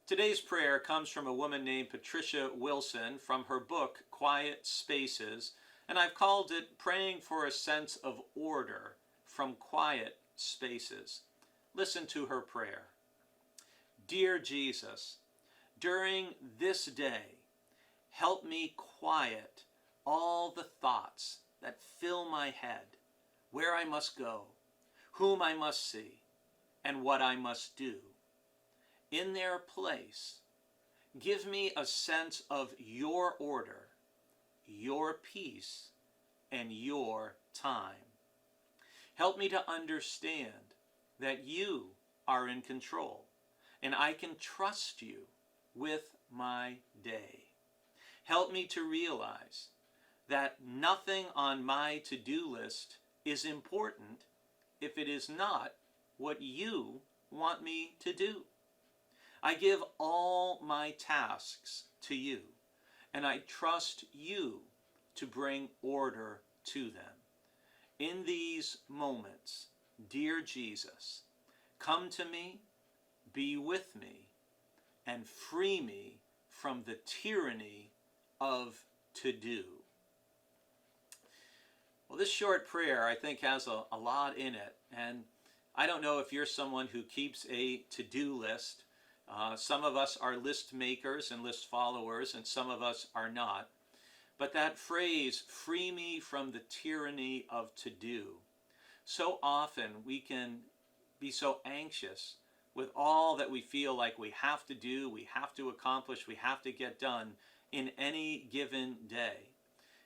Today's prayer comes from a woman named Patricia Wilson from her book, Quiet Spaces, and I've called it Praying for a Sense of Order from Quiet Spaces. Listen to her prayer. Dear Jesus, during this day, help me quiet all the thoughts that fill my head, where I must go, whom I must see, and what I must do. In their place, give me a sense of your order, your peace, and your time. Help me to understand that you are in control, and I can trust you with my day. Help me to realize that nothing on my to-do list is important if it is not what you want me to do. I give all my tasks to you, and I trust you to bring order to them. In these moments, dear Jesus, come to me, be with me, and free me from the tyranny of to-do. Well, this short prayer, I think, has a lot in it. And I don't know if you're someone who keeps a to-do list. Some of us are list makers and list followers, and some of us are not. But that phrase, free me from the tyranny of to-do, so often we can be so anxious with all that we feel like we have to do, we have to accomplish, we have to get done in any given day.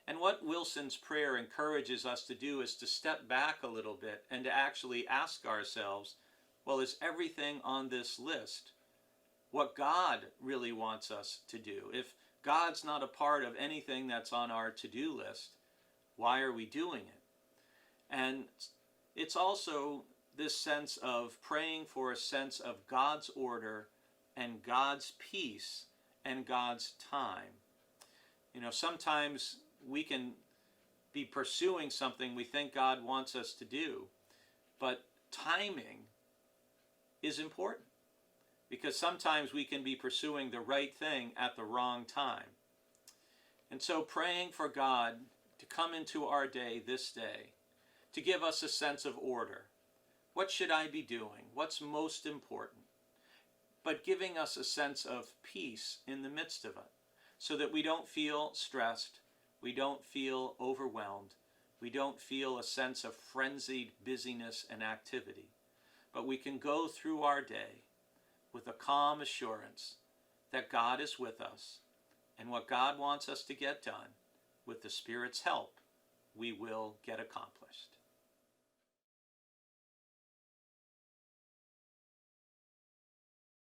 And what Wilson's prayer encourages us to do is to step back a little bit and to actually ask ourselves, well, is everything on this list what God really wants us to do? If God's not a part of anything that's on our to-do list, why are we doing it? And it's also this sense of praying for a sense of God's order and God's peace and God's time. You know, sometimes we can be pursuing something we think God wants us to do, but timing is important, because sometimes we can be pursuing the right thing at the wrong time. And so praying for God to come into our day this day, to give us a sense of order. What should I be doing? What's most important? But giving us a sense of peace in the midst of it, so that we don't feel stressed, we don't feel overwhelmed, we don't feel a sense of frenzied busyness and activity, but we can go through our day with a calm assurance that God is with us, and what God wants us to get done, with the Spirit's help, we will get accomplished.